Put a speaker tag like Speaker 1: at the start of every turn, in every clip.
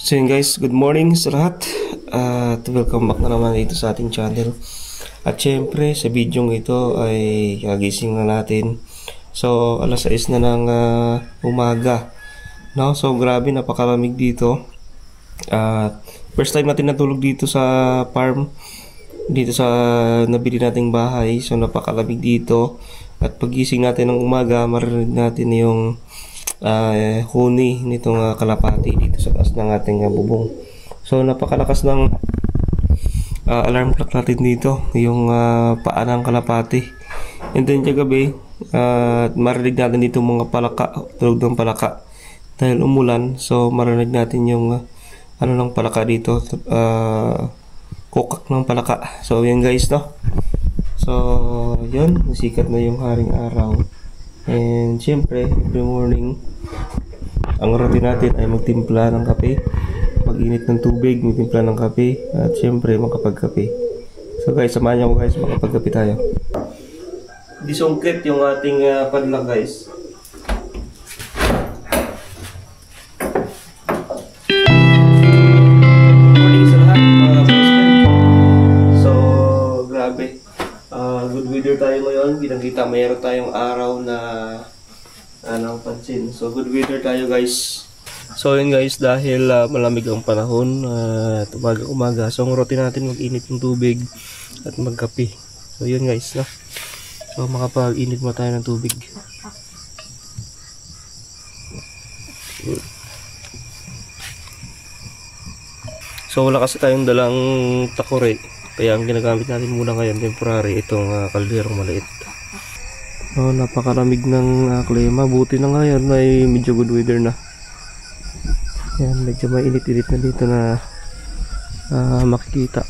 Speaker 1: So yun guys, good morning sa lahat at welcome back na naman dito sa ating channel. At syempre sa video ito ay kagising na natin. So alas 6 na ng umaga, no? So grabe, napakalamig dito. At first time natin natulog dito sa farm, dito sa nabili nating bahay. So napakalamig dito. At pagising natin ng umaga, maririnig natin yung huni nitong kalapati dito sa taas ng ating bubong. So napakalakas ng alarm clock natin dito, yung paa ng kalapati. And then kagabi, marinig natin dito mga palaka, tulog ng palaka dahil umulan. So marinig natin yung ano ng palaka dito, kukak ng palaka. So yan guys, no? So yun, nasikat na yung haring araw. And syempre, every morning, ang routine natin ay magtimpla ng kape, mag-init ng tubig, magtimpla ng kape, at syempre, makapagkape. So guys, samahan niyo ako guys, makapagkape tayo. Disungkit yung ating padlang guys. Morning sa lahat, mga best. So, grabe. Good weather tayo ngayon. Ginagita mayroon tayong araw na pansin. So good weather tayo guys. So yun guys, dahil malamig ang panahon at umaga. So ang routine natin mag-init ng tubig at magkape. So yun guys, no? So makapag-init mo tayo ng tubig. So wala kasi tayong dalang takore. Kaya ang ginagamit natin muna ngayon, temporary, itong kalderong maliit. So, napakalamig ng klima. Buti na ngayon ay medyo good weather na. Yan, medyo may init-init na dito na makikita.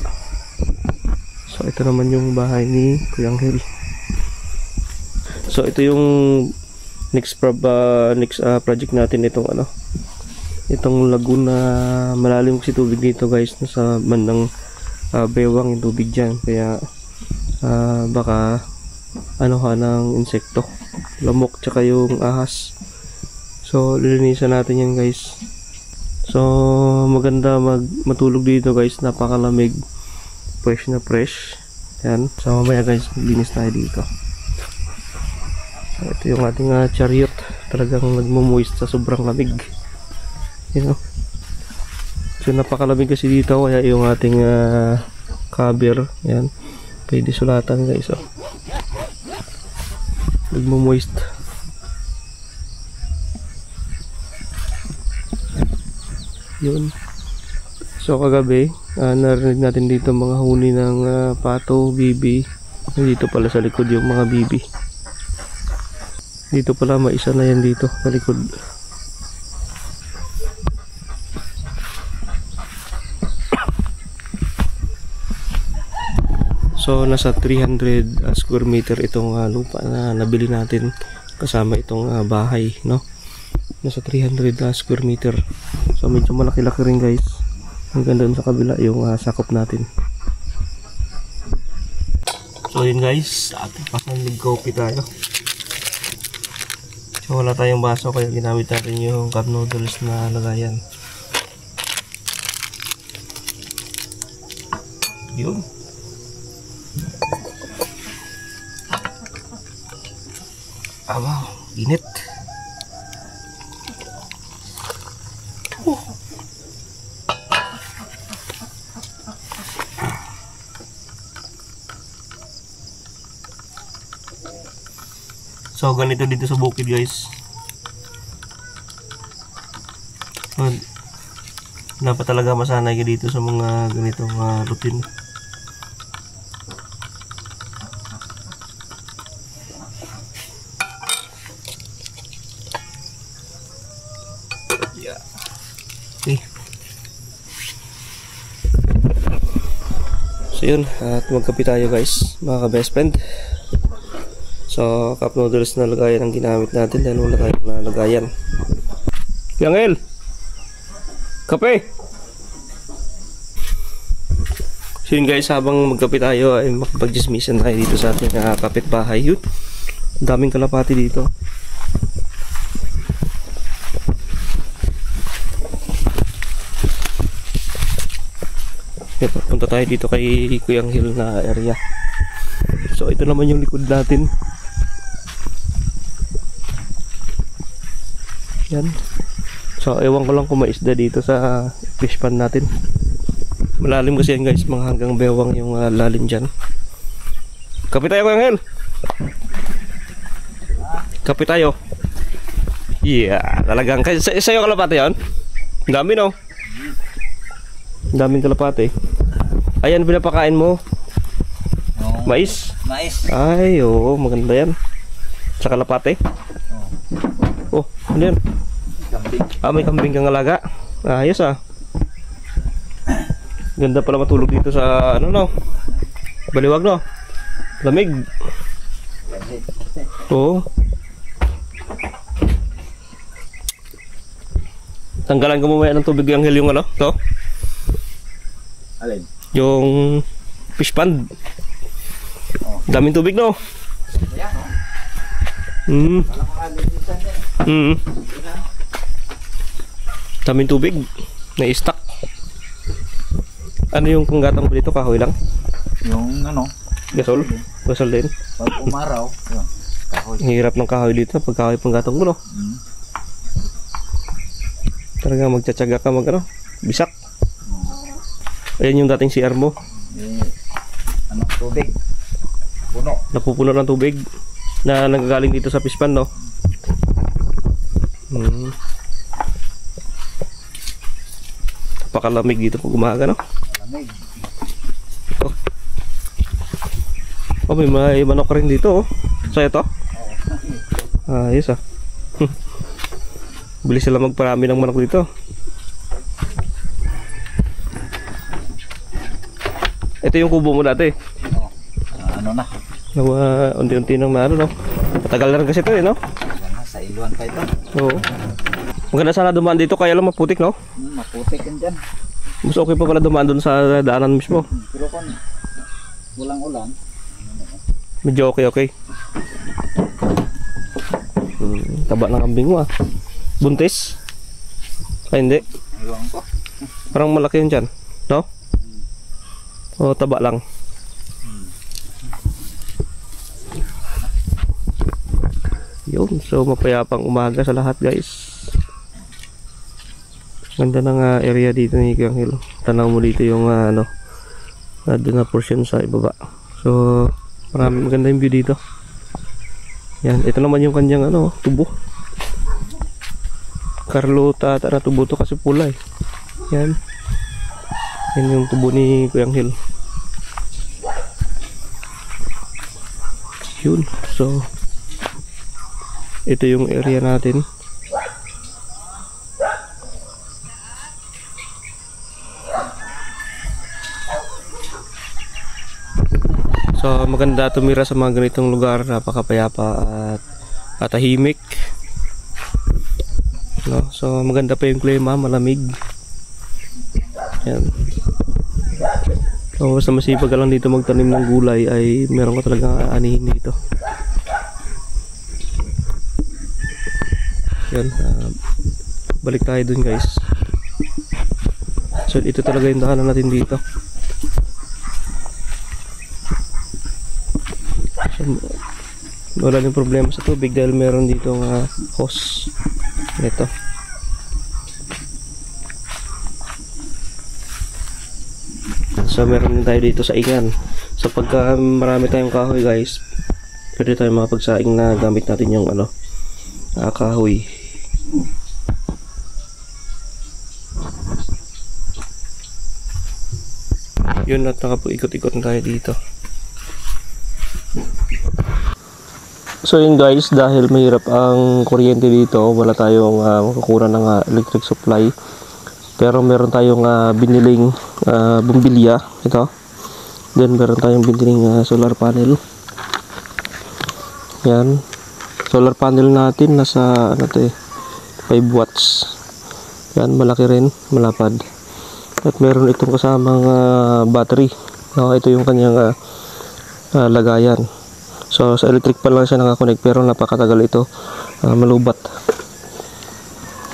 Speaker 1: So, ito naman yung bahay ni Kuya Angel. So, ito yung next project natin, itong lagoon na malalim kasi tubig dito guys, nasa bandang bewang yung tubig dyan, kaya baka ng insekto, lamok, tsaka yung ahas. So lilinisan natin yan guys. So maganda matulog dito guys, napakalamig, fresh na fresh yan. So mamaya guys, maglinis tayo dito. So, ito yung ating chariot, talagang nagmo-moist sa sobrang lamig, So napakalamig kasi dito, kaya yung ating cover, yan, pwede sulatan guys, nagmo-moist. Yun. So kagabi, narinig natin dito mga huni ng pato, bibi. Dito pala sa likod yung mga bibi. Dito pala may isa na yan dito sa likod. So nasa 300 square meter itong lupa na nabili natin kasama itong bahay, no? Nasa 300 square meter. So medyo malaki-laki rin guys. Hanggang doon sa kabila yung sakop natin. So yun guys, ating pasang nag-coffee tayo. So wala tayong baso, kaya ginamit natin yung cup noodles na lagayan. Yun. Wow, init. So ganito dito sa bukid guys. Dapat talaga masanay ka dito sa mga ganitong routine. Okay. So yun, at magkape tayo guys, mga ka-best friend. So cup noodles na lagayan ang ginamit natin dahil wala tayong nalagayan. Angel, kape! So yun guys, habang magkape tayo ay makapag-dismissan tayo dito sa ating kapitbahay. Yun, daming kalapati dito. Okay, punta tayo dito kay Kuyang Hill na area. So ito naman yung likod natin. Yan. So ewan ko lang kung may isda dito sa fish pond natin. Malalim kasi yan guys, mga hanggang bewang yung lalim dyan. Kapit tayo Kuyang Hill. Kapit tayo. Yeah, talagang sa'yo kalapate yun? Ang dami no? Ang daming kalapate. Ayan, pinapakain mo. Mais?
Speaker 2: Mais.
Speaker 1: Ay, oo, maganda yan. Sa kalapate? Oh, ano yan?
Speaker 2: Kambing.
Speaker 1: May kambing kang alaga. Ayos Ganda pala matulog dito sa ano no? Baliwag no? Lamig. Oo. Tanggalan ko mamaya ng tubig yung yung ano? To?
Speaker 2: Alin?
Speaker 1: Yung fish pond. Daming tubig no?
Speaker 2: Ayan,
Speaker 1: Daming tubig. Na-stack. Ano yung panggatang ko dito? Kahoy lang?
Speaker 2: yung ano?
Speaker 1: Gasol? Gasol din?
Speaker 2: Pag umaraw, yun. Kahoy.
Speaker 1: Ang hirap ng kahoy dito. Pag kahoy panggatang mo no? Talaga magtsatsaga ka mag ano? Bisak. Ayan yung dating CR mo.
Speaker 2: Ano? Tubig. Puno.
Speaker 1: Napupuno ng tubig na nagagaling dito sa fish pond no? Napakalamig dito pag umaga no?
Speaker 2: Malamig.
Speaker 1: May manok rin dito oh. So ito? Ayos Bilis sila magparami ng manok dito. Ito yung kubo mo dati.
Speaker 2: Ano na?
Speaker 1: Unti-unti nang ano no? Matagal na rin kasi ito eh no?
Speaker 2: Sa iluan pa ito.
Speaker 1: Oo. Maganda sana dumaan dito kaya lang maputik no?
Speaker 2: Maputik yan dyan.
Speaker 1: Mas okay pa pala dumaan doon sa daanan mismo.
Speaker 2: Pero kung walang ulan,
Speaker 1: Medyo okay. Taba ng kambing mo Buntis? Ay hindi.
Speaker 2: iwan ko.
Speaker 1: Parang malaki yun dyan. No? O taba lang. Yun. So mapayapang umaga sa lahat guys. Ganda ng area dito ni Kuyang Hill. Tanaw mo dito yung ano. Doon na portion sa ibaba. So marami maganda yung view dito. Yan. Ito naman yung kanyang ano tubo. Carlota na tubo to kasi pula eh. Yan. Yan yung tubo ni Kuyang Hill. Yun. So ito yung area natin. So maganda tumira sa mga ganitong lugar, napakapayapa at tahimik. No? So maganda pa yung klima, malamig. Yan. So basta masipag ka lang dito magtanim ng gulay ay meron ka talagang anihin dito. Yan. Balik tayo dun guys. So ito talaga yung daanan natin dito. So, wala nang problema sa tubig dahil meron dito ng hose. Ito. So meron din tayo dito sa ingan. So pagka marami tayong kahoy guys, pwede tayo makapagsaing na gamit natin yung ano, kahoy. Yun, at nakapag-ikot-ikot na tayo dito. So yun guys, dahil mahirap ang kuryente dito, wala tayong makukuha ng electric supply. Pero meron tayong biniling bumbilya. Ito. Then meron tayong biniling solar panel. Yan. Solar panel natin nasa ano to 5 watts. Yan, malaki rin, malapad. At meron itong kasamang battery. Ito yung kanyang lagayan. So sa electric pa lang siya nakakonect pero napakatagal ito malubat.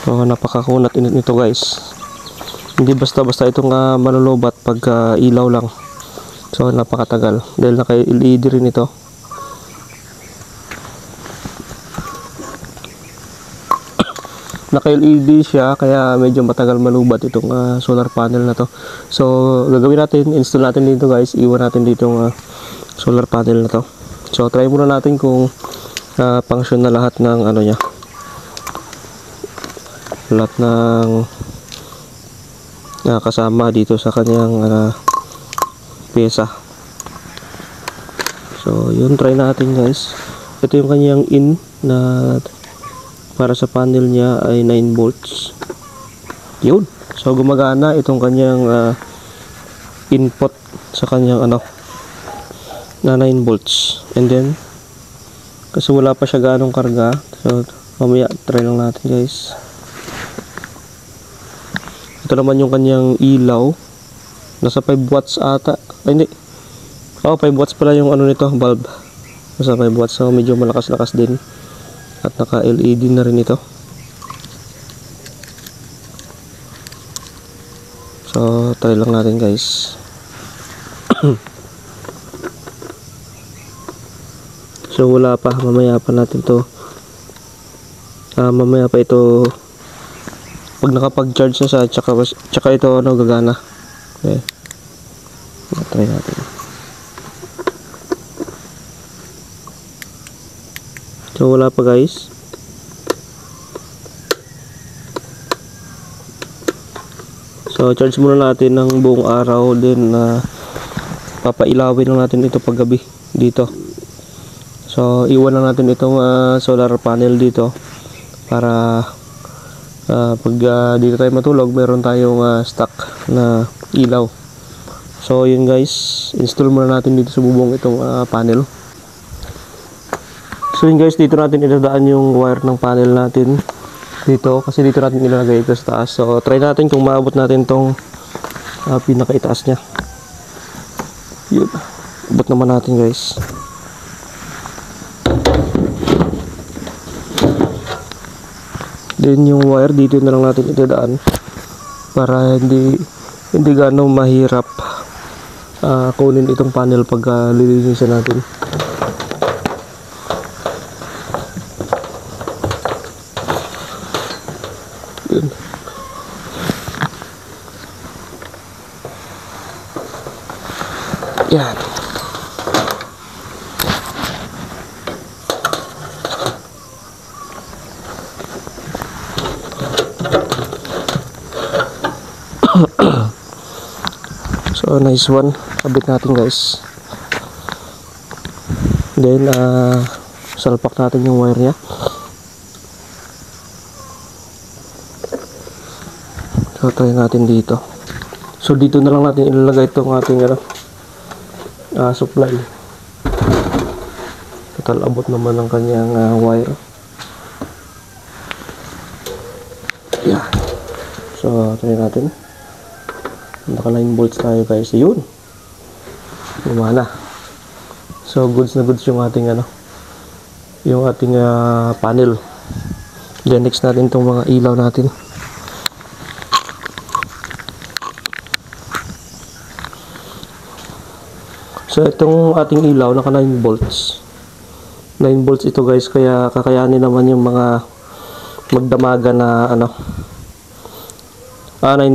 Speaker 1: So napakakunat init nito guys. Hindi basta-basta itong malulubat pag ilaw lang. So napakatagal dahil naka-LED rin ito. Naka-LED siya kaya medyo matagal malubat itong solar panel na to. So gagawin natin, install natin dito guys, iwan natin dito yung solar panel na to. So try muna natin kung function na lahat ng ano niya. Lahat ng kasama dito sa kanyang pyesa. So yun, try natin guys. Ito yung kanyang in na para sa panel niya ay 9 volts. Yun. So gumagana itong kanyang input sa kanyang na 9 volts. And then kasi wala pa siya ganong karga, so mamaya try lang natin guys. Ito naman yung kanyang ilaw. Nasa 5 watts ata. Ay hindi. 5 watts pala yung nito, bulb. Nasa 5 watts, so medyo malakas-lakas din. At naka-LED na rin ito. So try lang natin guys. So wala pa, mamaya pa natin to mamaya pa ito pag nakapag-charge na sa tsaka ito gagana. Okay. Try natin. So wala pa guys. So charge muna natin ng buong araw, din papailawin lang natin ito paggabi dito. So iwan lang natin itong solar panel dito para pag dito tayo matulog meron tayong stock na ilaw. So yun guys, install muna natin dito sa bubong itong panel. So yun guys, dito natin idadaan yung wire ng panel natin dito kasi dito natin ilalagay ito sa taas. So try natin kung maabot natin tong pinakaitaas nya. Yun, abot naman natin guys. Then yung wire dito na lang natin idadaan para hindi gaano mahirap kunin itong panel pag lilinisan natin. Yun. Yan. So nice one, kabit natin guys. Then salpak natin yung wire nya. So try natin dito. So dito na lang natin ilalagay itong ating supply. Total abot naman ng kanyang wire. Yeah. So try natin. Naka 9 volts tayo guys. Yun. Gumana. So goods na goods yung ating yung ating panel. Then next natin itong mga ilaw natin. So itong ating ilaw naka 9 volts. 9 volts ito guys, kaya kakayanin naman yung mga magdamaga na 9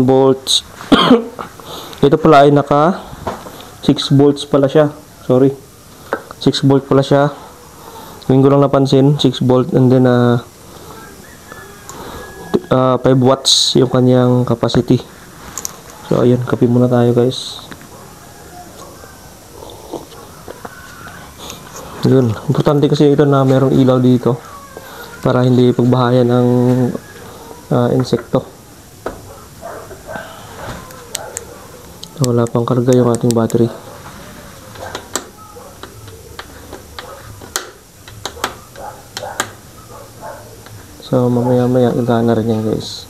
Speaker 1: volts. Ito pala ay naka 6 volts pala siya. Sorry. 6 volt pala siya. Ngayon ko lang napansin, 6 volt, and then 5 watts yung kanyang capacity. So ayun, kape muna tayo guys. Yun, importante kasi ito na merong ilaw dito para hindi pagbahayan ng insekto. Wala pang karga yung ating battery. So mamaya-maya ilahan na rin yan guys.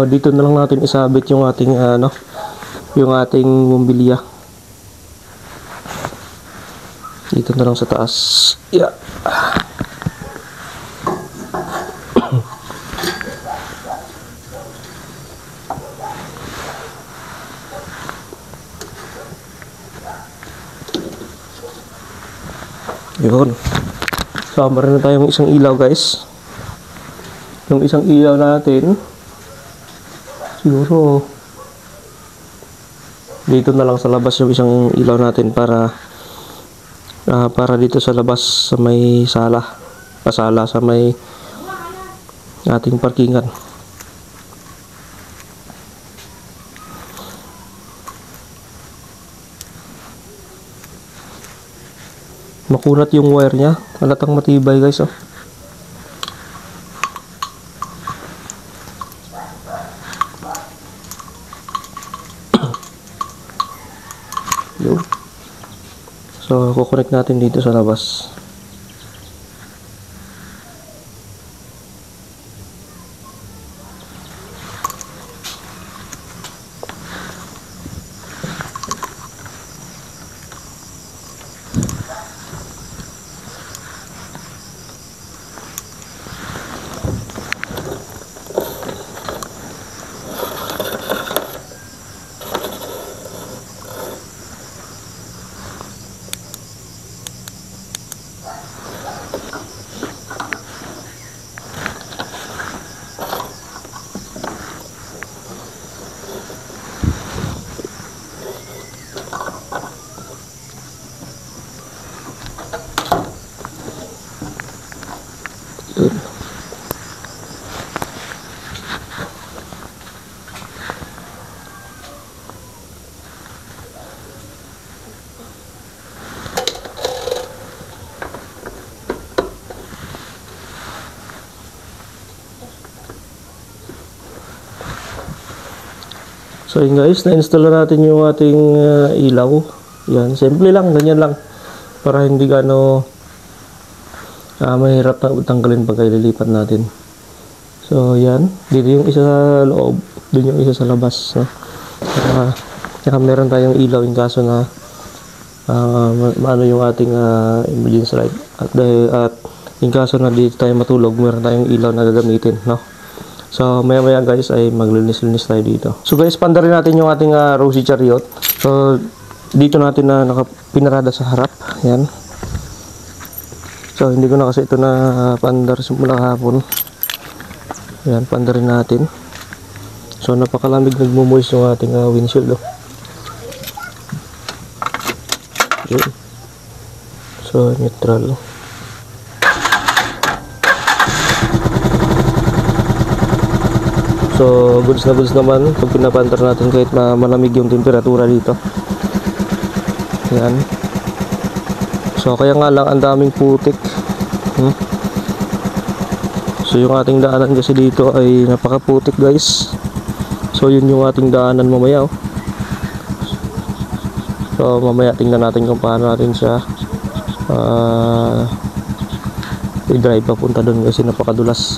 Speaker 1: Dito na lang natin isabit yung ating yung ating bumbilya. Dito na lang sa taas. Yeah. Yun. Sama rin na tayong isang ilaw guys. Yung isang ilaw natin, siguro dito na lang sa labas yung isang ilaw natin para dito sa labas sa may pasala sa may ating parkingan. Makunat yung wire niya, halatang matibay guys oh. Yun. So, kukonect natin dito sa labas. Yun. So yun guys, na-install na natin yung ating ilaw. Yan, simple lang, ganyan lang. Para hindi gaano mahirap tanggalin pag ililipat natin. So yan, dito yung isa sa loob, dun yung isa sa labas. No? Saka meron tayong ilaw in kaso na maano yung ating emergency light. At in kaso na dito tayo matulog, meron tayong ilaw na gagamitin. No? So maya maya guys ay maglinis-linis tayo dito. So guys, pandarin natin yung ating Rosie Chariot. So dito natin na pinarada sa harap. Yan. So hindi ko na kasi ito na pandar simula hapon. Yan, pandarin natin. So napakalamig, nagmo-moist yung ating windshield. Oh. Yun. So neutral. So goods na goods naman pag pinapandar natin kahit malamig yung temperatura dito. Yan. So kaya nga lang ang daming putik. So yung ating daanan kasi dito ay napakaputik guys. So yun yung ating daanan mamaya oh. So mamaya tingnan natin kung paano natin siya i-drive papunta doon kasi napakadulas.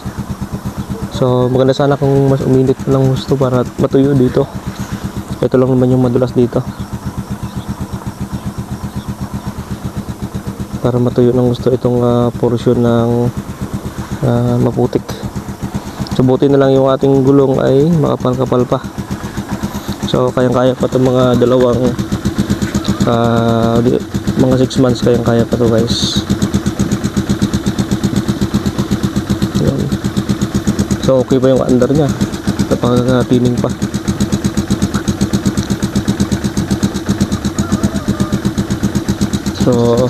Speaker 1: So maganda sana kung mas uminit lang gusto para matuyo dito. Ito lang naman yung madulas dito. Para matuyo ng gusto itong portion ng maputik. So buti na lang yung ating gulong ay makapal-kapal pa. So kayang-kaya pa itong mga dalawang mga 6 months kayang-kaya pa to guys. Yan. So okay pa yung under nya, napakatining pa. So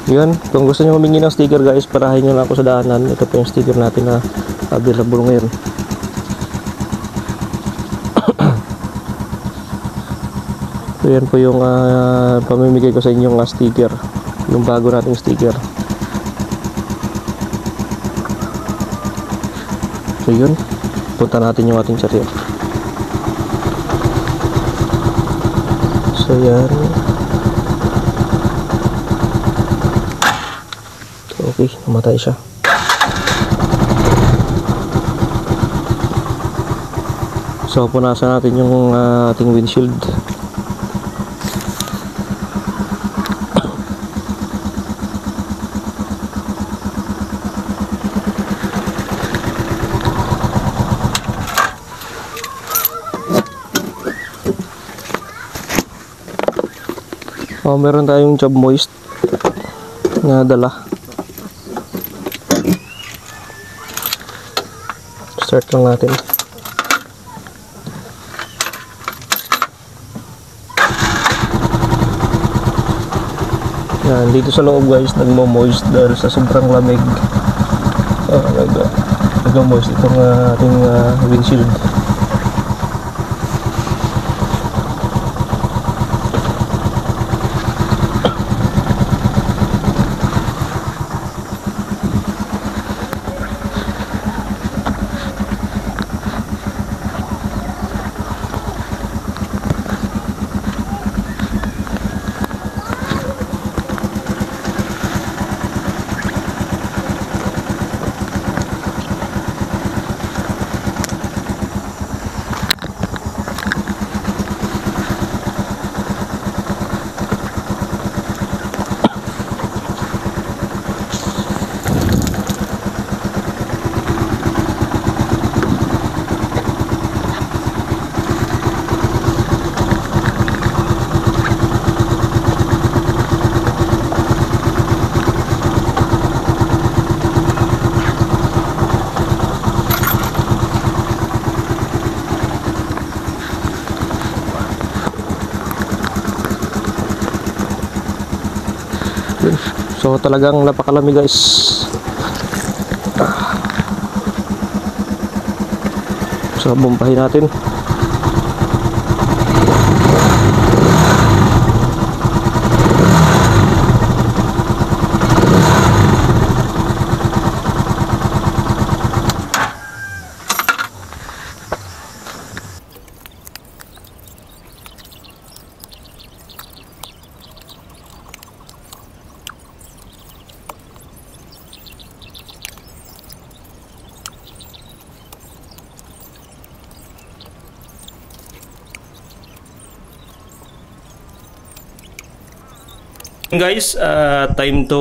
Speaker 1: yun, kung gusto nyo humingi ng sticker guys, parahin nyo lang ako sa daanan. Ito po yung sticker natin na available ngayon. So yan po yung pamimigay ko sa inyong sticker, yung bago nating sticker. So yun, punta natin yung ating chariot. So yan. Okay, namatay siya. So punasan natin yung ating windshield. Oh, meron tayong job moist. na dala. Start lang natin. Yan, dito sa loob guys, nagmo-moist dahil sa sobrang lamig. Nag-moist itong ating windshield. So talagang napakalamig guys. So bumpahin natin. Guys, time to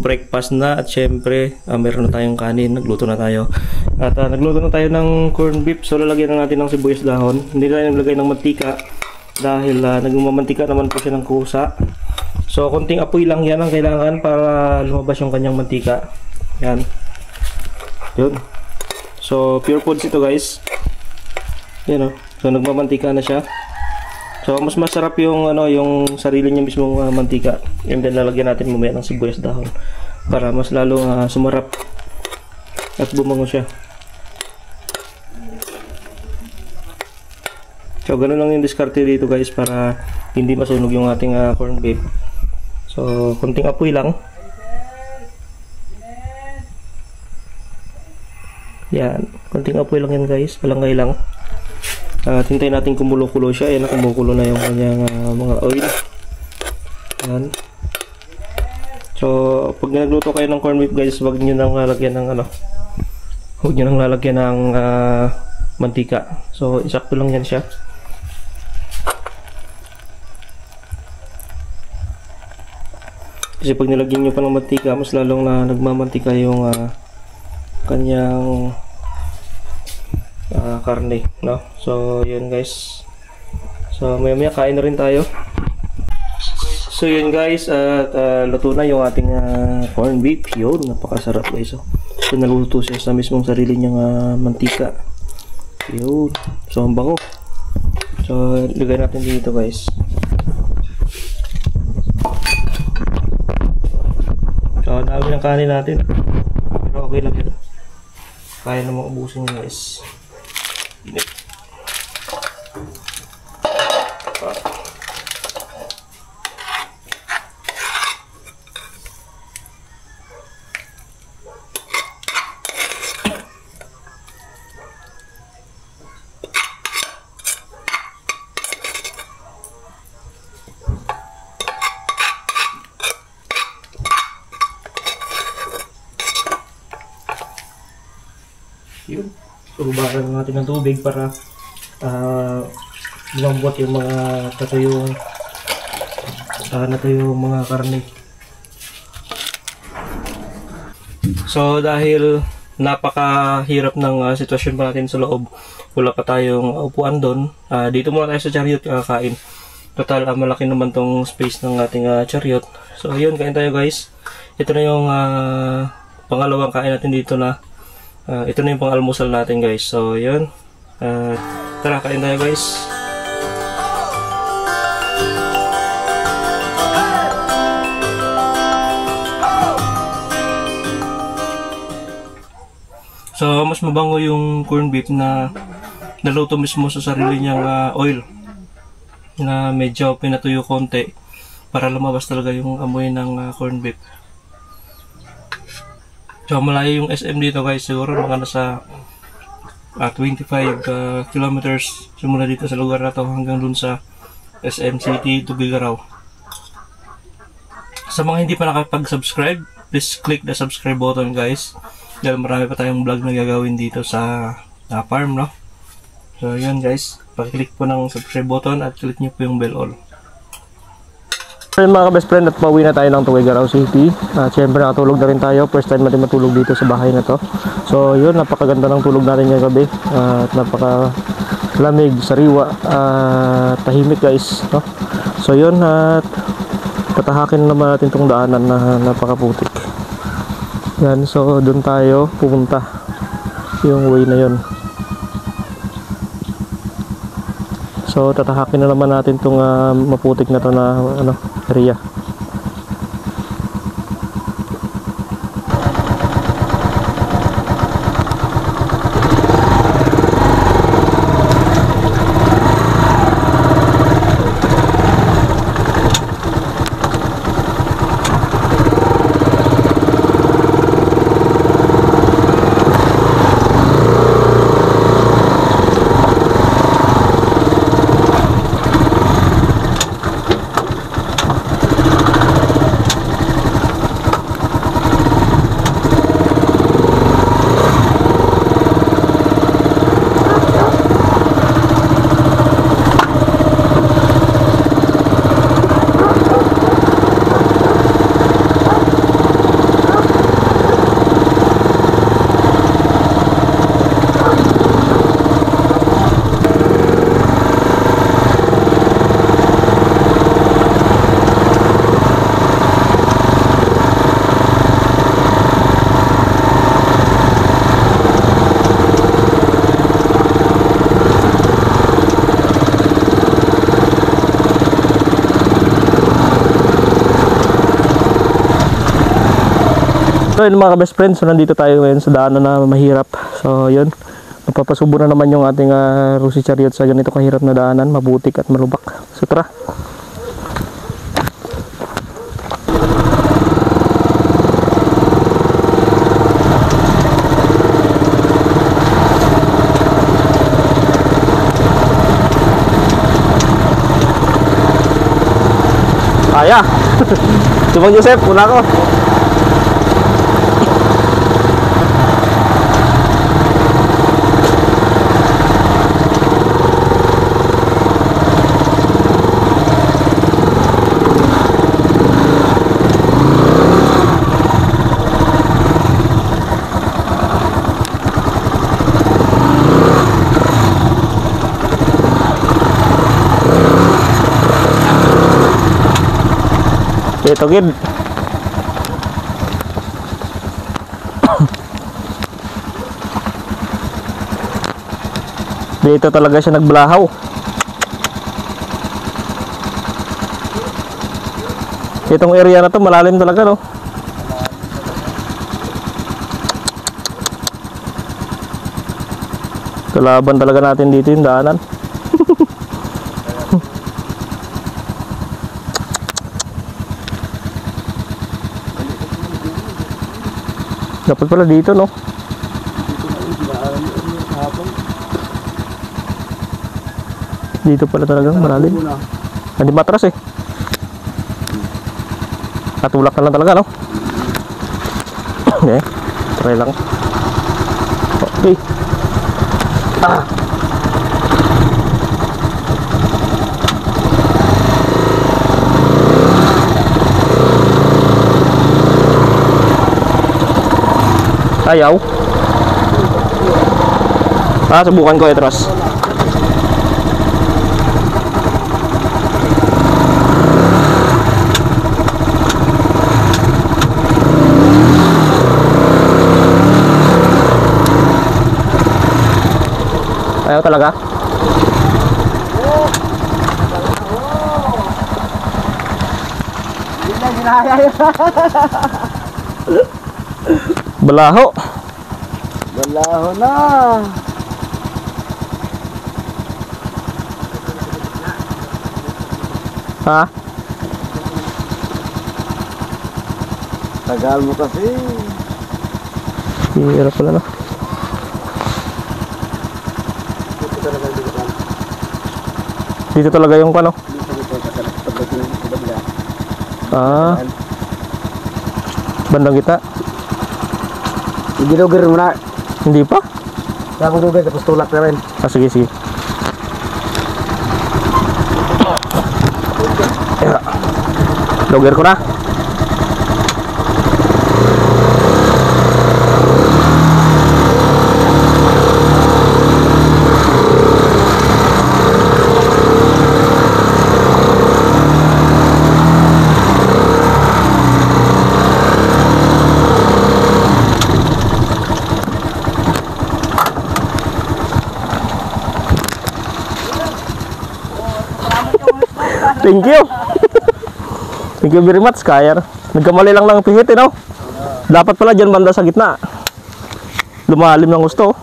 Speaker 1: breakfast na at syempre meron na tayong kanin, nagluto na tayo. At nagluto na tayo ng corned beef, so lalagyan na natin ng sibuyas dahon. Hindi tayo naglagay ng mantika dahil nagmamantika naman po siya ng kusa. So konting apoy lang yan ang kailangan para lumabas yung kanyang mantika. Yan. Yun. So pure foods ito guys. Yan o. So nagmamantika na siya. So mas masarap yung yung sarili niya mismong mantika. And then lalagyan natin mamaya ng sibuyas dahon para mas lalong sumarap at bumango siya. So ganun lang yung diskarte dito guys para hindi masunog yung ating corned beef. So konting apoy lang. Yan, konting apoy lang yan guys, palangay lang. Hintayin natin kumulo-kulo siya. Ayan, kumukulo na yung kanyang mga oil. Ayan. So pag nagluto kayo ng corned beef guys, wag nyo nang lalagyan ng huwag nyo nang lalagyan ng mantika. So isakto lang yan siya. Kasi pag nilagyan nyo pa ng mantika, mas lalong na nagmamantika yung kanyang karne, no? So yun guys. So maya kain na rin tayo. So yun guys, at luto na yung ating corned beef. Yun, napakasarap guys. So naluto siya sa mismong sarili niyang mantika. Yun. So ang bango. So lagay natin dito guys. So dami ng kanin natin. Pero okay lang ito. Kaya namang ubusin nyo guys. Init. Yun. So hubakan natin ng tubig para lumambot yung mga natuyong mga karne. So dahil napakahirap ng sitwasyon pa natin sa loob, wala pa tayong upuan doon, dito muna tayo sa chariot kakain. Total, malaki naman tong space ng ating chariot. So, yun, kain tayo guys. Ito na yung pangalawang kain natin dito na. Ito na yung pang-almusal natin guys. So, yun. Tara, kain tayo guys. So, mas mabango yung corned beef na naluto mismo sa sarili niyang oil. Na medyo pinatuyo konti para lumabas talaga yung amoy ng corned beef. So malayo yung SM dito guys, siguro mga nasa 25 kilometers simula dito sa lugar na to hanggang dun sa SM City Tubigaraw. Sa mga hindi pa nakapag-subscribe, please click the subscribe button guys, dahil marami pa tayong vlog na gagawin dito sa farm, no? So yun guys, pag-click po ng subscribe button at click nyo po yung bell all. So yun mga ka-best friend, at pauwi na tayo ng Tubigaraw City. Siyempre nakatulog na rin tayo, first time natin matulog dito sa bahay na to. So yun, napakaganda ng tulog natin ngayong gabi. At napakalamig, sariwa, tahimik guys, no? So yun, at tatahakin naman natin itong daanan na napakaputik. Yan, so doon tayo pupunta, yung way na yun. So tatahakin na naman natin itong maputik na to na area. So yun mga ka-best friends, so nandito tayo ngayon sa daanan na mahirap. So yun, magpapasubo na naman yung ating Rusi Chariot sa ganito kahirap na daanan, mabutik at malubak. So tara. Kaya! Subang Joseph, una ko! Ito gid. Dito talaga siya nagblahaw. Itong area na to malalim talaga, no? Kalaban talaga natin dito yung daanan. Dapat pala dito, no? Dito pala talagang malalim. Hindi matras eh. Katulak na lang talaga, no? Okay, try lang. Okay. Ayaw. Subukan ko itras. Ayaw talaga?
Speaker 2: Hindi na ginaya yun.
Speaker 1: Balaho.
Speaker 2: Balaho na.
Speaker 1: Ha?
Speaker 2: Tagal mo kasi.
Speaker 1: Hirap pala no. Dito talaga yung ano? Ah. Bandang kita.
Speaker 2: Igilugir mo na.
Speaker 1: Hindi pa?
Speaker 2: Kaya ko dugay tapos tulak na rin.
Speaker 1: Ah, sige, sige. Logger ko na. Thank you. Thank you very much, Kyer. Nagkamali lang ng pihit, no? Dapat pala dyan banda sa gitna. Lumalim ng gusto.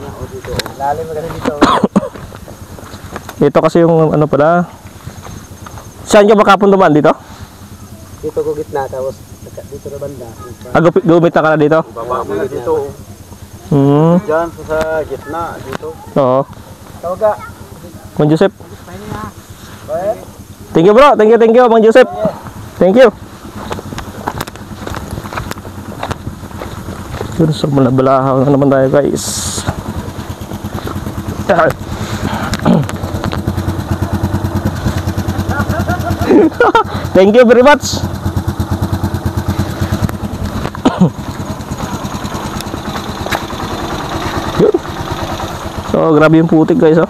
Speaker 2: Lalim mo kasi dito.
Speaker 1: Ito kasi yung ano pala. Saan ka makapon dumaan dito?
Speaker 2: Dito ko gitna tapos dito na banda.
Speaker 1: Gumit na ka na dito?
Speaker 2: Baba mo na dito. Diyan sa gitna dito.
Speaker 1: Oo.
Speaker 2: Tawag ka.
Speaker 1: Mang Joseph. Thank you bro. Thank you Mang Joseph. Thank you. Yun, so balahaw na naman tayo guys. Thank you very much. Yun. So grabe yung putik guys, oh.